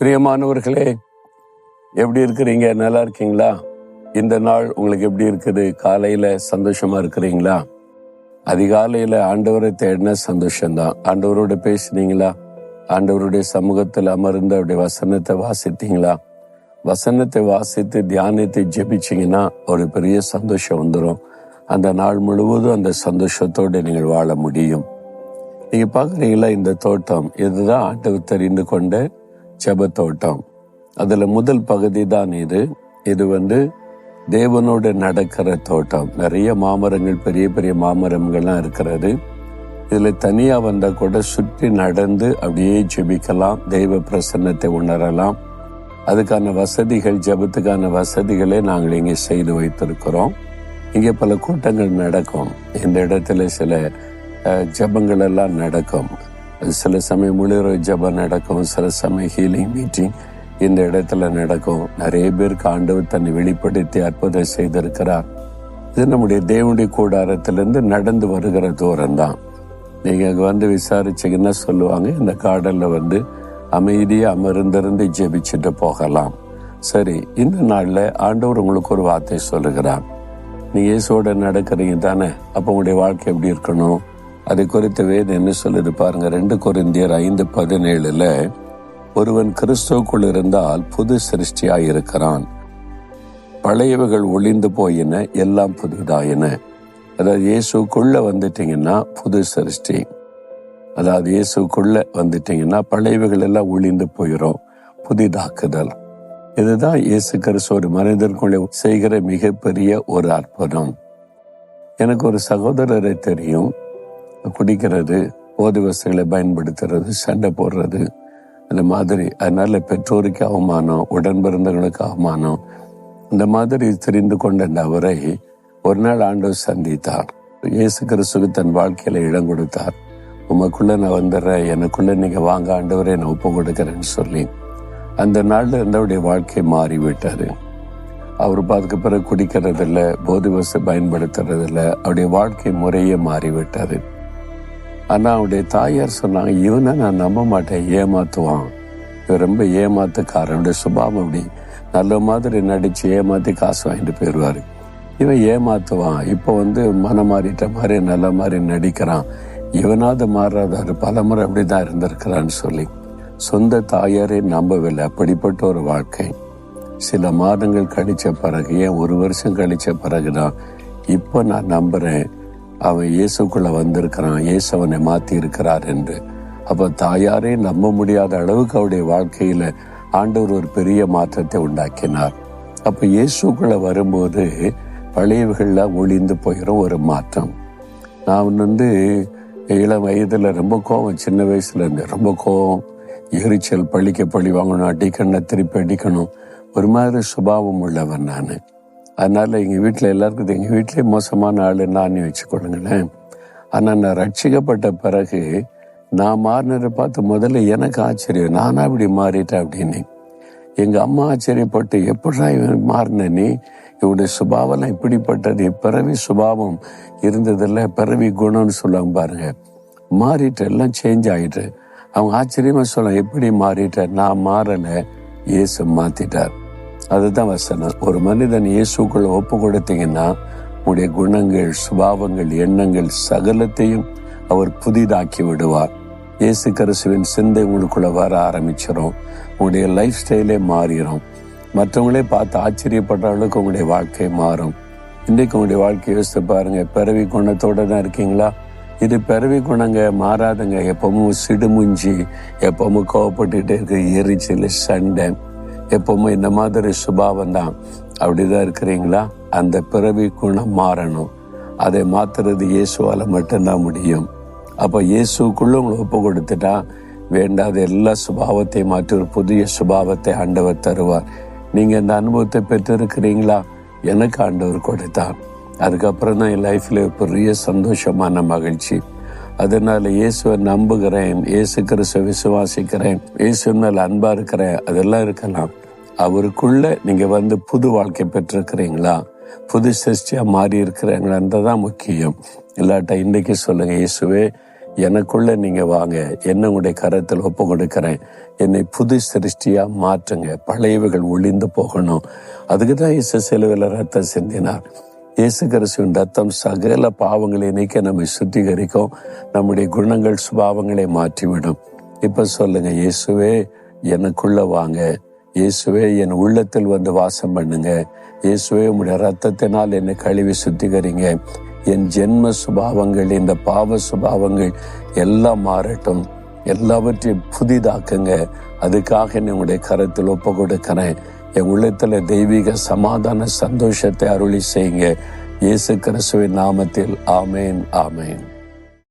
பிரியமானவர்களே, எப்படி இருக்கிறீங்க? நல்லா இருக்கீங்களா? இந்த நாள் உங்களுக்கு எப்படி இருக்குது? காலையில சந்தோஷமா இருக்கிறீங்களா? அதிகாலையில ஆண்டவரை தேடின சந்தோஷம்தான். ஆண்டவரோட பேசுனீங்களா? ஆண்டவருடைய சமூகத்தில் அமர்ந்து அவருடைய வசனத்தை வாசித்தீங்களா? வசனத்தை வாசித்து தியானத்தை ஜெபிச்சிங்கன்னா ஒரு பெரிய சந்தோஷம் வந்துடும். அந்த நாள் முழுவதும் அந்த சந்தோஷத்தோடு நீங்கள் வாழ முடியும். நீங்க பாக்குறீங்களா, இந்த தோட்டம் இதுதான் ஆண்டவர் தெரிந்து கொண்ட ஜெப தோட்டம். அதுல முதல் பகுதி தான் இது தேவனோடு நடக்கிற தோட்டம். நிறைய மாமரங்கள், பெரிய பெரிய மாமரங்கள்லாம் இருக்கிறது. இதுல தனியா வந்தா கூட சுற்றி நடந்து அப்படியே ஜெபிக்கலாம், தெய்வ பிரசன்னத்தை உணரலாம். அதுக்கான வசதிகள், ஜெபத்துக்கான வசதிகளை நாங்கள் இங்கே செய்து வைத்திருக்கிறோம். இங்கே பல கூட்டங்கள் நடக்கும். இந்த இடத்துல சில ஜெபங்கள் எல்லாம் நடக்கும். சில சமயம் முழுகிற ஜெபம் நடக்கும், சில சமயம் ஹீலிங் மீட்டிங் இந்த இடத்துல நடக்கும். நிறைய பேருக்கு ஆண்டவர் தன்னை வெளிப்படுத்தி அற்புதம் செய்திருக்கிறார். இது நம்முடைய தேவனுடைய கூடாரத்திலிருந்து நடந்து வருகிற தூரம் தான். நீங்க அங்க விசாரிச்சீங்கன்னா சொல்லுவாங்க, இந்த கார்டன்ல அமைதியா அமர்ந்திருந்து ஜெபிச்சுட்டு போகலாம். சரி, இந்த நாள்ல ஆண்டவர் உங்களுக்கு ஒரு வார்த்தை சொல்லுகிறார். நீ இயேசுவோட நடக்கிறீங்க தானே? அப்ப உங்களுடைய வாழ்க்கை எப்படி இருக்கணும்? அதை குறித்த வேதம் என்ன சொல்லுது பாருங்க. 2 கொரிந்தியர் 5:17 ஒருவன் கிறிஸ்துவுக்குள் இருந்தால் புது சிருஷ்டியாயிருக்கிறான், பழையவைகள் ஒளிந்து போயின, எல்லாம் புதிதாயின. அதாவது இயேசுக்குள்ள வந்துட்டீங்கன்னா புது சிருஷ்டி. அதாவது இயேசுக்குள்ள வந்துட்டீங்கன்னா பழையவைகள் எல்லாம் ஒளிந்து போயிடும், புதிதாக்குதல். இதுதான் இயேசு கிறிஸ்து ஒரு மனிதனுக்குள்ளே செய்கிற மிகப்பெரிய ஒரு அற்புதம். எனக்கு ஒரு சகோதரரை தெரியும். குடிக்கிறது, போதை வஸ்துகளை பயன்படுத்துறது, சண்டை போடுறது, அந்த மாதிரி. அதனால பெற்றோருக்கு அவமானம், உடன் பிறந்தவர்களுக்கு அவமானம். இந்த மாதிரி தெரிந்து கொண்ட அவரை ஒரு நாள் ஆண்டவர் சந்தித்தார். இயேசு கிறிஸ்துவுக்கு தன் வாழ்க்கையில இடம் கொடுத்தார். உமக்குள்ள நான் வந்துடுறேன், எனக்குள்ள நீங்க வாங்க ஆண்டவரை நான் ஒப்பு கொடுக்கிறேன்னு சொல்லி அந்த நாள்ல இருந்தவருடைய வாழ்க்கை மாறிவிட்டாரு. அவர் அதுக்கு பிறகு குடிக்கிறதில்ல, போதை வஸ்து பயன்படுத்துறதில்ல. அவருடைய வாழ்க்கை முறையே மாறிவிட்டாரு. ஆனா அவருடைய தாயார் சொன்னாங்க, இவனை நான் நம்ப மாட்டேன், ஏமாத்துவான், இவன் ரொம்ப ஏமாத்துக்காரன், அவருடைய சுபாவம் அப்படி நல்ல மாதிரி நடிச்சு ஏமாத்தி காசு வாங்கிட்டு போயிடுவாரு. இவன் ஏமாத்துவான், இப்போ மனம் மாறிட்ட மாதிரி நல்ல மாதிரி நடிக்கிறான், இவனாவது மாறாதாரு, பல முறை அப்படிதான் இருந்திருக்கிறான்னு சொல்லி சொந்த தாயாரே நம்பவில்லை. அப்படிப்பட்ட ஒரு வாழ்க்கை. சில மாதங்கள் கழிச்ச பிறகு, ஏன் 1 வருஷம் கழிச்ச பிறகுதான் இப்போ நான் நம்புறேன், அவன் இயேசுக்குள்ள வந்திருக்கிறான், இயேசு அவனை மாத்தி இருக்கிறார் என்று. அப்ப தாயாரே நம்ப முடியாத அளவுக்கு அவருடைய வாழ்க்கையில ஆண்டவர் ஒரு பெரிய மாற்றத்தை உண்டாக்கினார். அப்ப இயேசுக்குள்ள வரும்போது பழையவைகள்லாம் ஒளிந்து போயிடும், ஒரு மாற்றம். நான் இளம் வயதுல ரொம்ப கோபம், சின்ன வயசுல இருந்து ரொம்ப கோபம், எரிச்சல், பழி வாங்கணும், அடிக்கணும், திருப்பி அடிக்கணும், ஒரு மாதிரி சுபாவம் உள்ளவன் நான். அதனால எங்க வீட்டுல எல்லாருக்கும், எங்க வீட்டிலே மோசமான ஆளு நான் வச்சுக்கொள்ளுங்களேன். ஆனா நான் ரட்சிக்கப்பட்ட பிறகு நான் மாறினதை பார்த்து முதல்ல எனக்கு ஆச்சரியம், நானா இப்படி மாறிட்டேன் அப்படின்னு. எங்க அம்மா ஆச்சரியப்பட்டு, எப்படா இவன் மாறின நீ, இவனுடைய சுபாவெல்லாம் இப்படிப்பட்டது, பிறவி சுபாவம் இருந்ததில்ல, பிறவி குணம்னு சொல்லுவாங்க பாருங்க, மாறிட்டு எல்லாம் சேஞ்ச் ஆயிட்டு. அவங்க ஆச்சரியமா சொல்ல, எப்படி மாறிட்ட? நான் மாறல, இயேசு மாத்திட்டார். அதுதான் வசனம். ஒரு மனிதன் இயேசுக்குள்ள ஒப்பு கொடுத்தீங்கன்னா உங்களுடைய குணங்கள், சுபாவங்கள், எண்ணங்கள் சகலத்தையும் அவர் புதிதாக்கி விடுவார். இயேசு கிறிஸ்துவின் சிந்தை உங்களுக்குள்ள வர ஆரம்பிச்சிடும். உங்களுடைய லைஃப் ஸ்டைலே மாறிடும். மற்றவங்களே பார்த்து ஆச்சரியப்படுற அளவுக்கு உங்களுடைய வாழ்க்கை மாறும். இன்றைக்கு உங்களுடைய வாழ்க்கையை யோசித்து பாருங்க. பிறவி குணத்தோட தான் இருக்கீங்களா? இது பிறவி குணங்க, மாறாதுங்க. எப்பவும் சிடுமுஞ்சி, எப்பவும் கோவப்பட்டுட்டே இருக்கு, எரிச்சல், சண்டை, எப்பவுமே இந்த மாதிரி சுபாவம் தான். அப்படிதான் இருக்கிறீங்களா? அந்த பிறவி குணம் மாறணும். அதை மாத்துறது இயேசுவால மட்டும்தான் முடியும். அப்ப இயேசுக்குள்ள உங்களை ஒப்பு கொடுத்துட்டா வேண்டாத எல்லா சுபாவத்தையும் மாற்றி ஒரு புதிய சுபாவத்தை ஆண்டவர் தருவார். நீங்க இந்த அனுபவத்தை பெற்றிருக்கிறீங்களா? எனக்கு ஆண்டவர் கொடுத்தார். அதுக்கப்புறம் தான் என் லைஃப்ல பெரிய சந்தோஷமான மகிழ்ச்சி. அதனால இயேசுவை நம்புகிறேன், இயேசு கிறிஸ்துவை விசுவாசிக்கிறேன், இயேசு மேல அன்பா இருக்கிறேன், அதெல்லாம் இருக்கலாம். அவருக்குள்ள நீங்க புது வாழ்க்கை பெற்றிருக்கிறீங்களா? புது சிருஷ்டியா மாறி இருக்கிறாங்களா? தான் முக்கியம். இல்லாட்டா இன்னைக்கு சொல்லுங்க, இயேசுவே எனக்குள்ள நீங்க வாங்க, என்ன உங்களுடைய கரத்தில் ஒப்பு கொடுக்கிறேன். என்னை புது சிருஷ்டியா மாற்றுங்க. பழையவைகள் ஒளிந்து போகணும். அதுக்கு தான் இயேசு சிலுவையில் ரத்தம் சிந்தினார். இயேசு கிறிஸ்துவின் ரத்தம் சகல பாவங்களை நீக்க நம்மை சுத்திகரிக்கும். நம்முடைய குணங்கள் சுபாவங்களை மாற்றிவிடும். இப்ப சொல்லுங்க, இயேசுவே எனக்குள்ள வாங்க, இயேசுவே என் உள்ளத்தில் வந்து வாசம் பண்ணுங்க, இயேசுவே உம்முடைய ரத்தத்தினால் என்னை கழுவி சுத்திகரிங்க. என் ஜென்ம சுபாவங்கள், இந்த பாவ சுபாவங்கள் எல்லாம் மாறட்டும், எல்லாவற்றையும் புதிதாக்குங்க. அதுக்காக என்னை உங்களுடைய கரத்தில் ஒப்பு கொடுக்கிறேன். என் உள்ளத்துல தெய்வீக சமாதான சந்தோஷத்தை அருளி செய்யுங்க. இயேசு கிறிஸ்துவின் நாமத்தில் ஆமேன், ஆமேன்.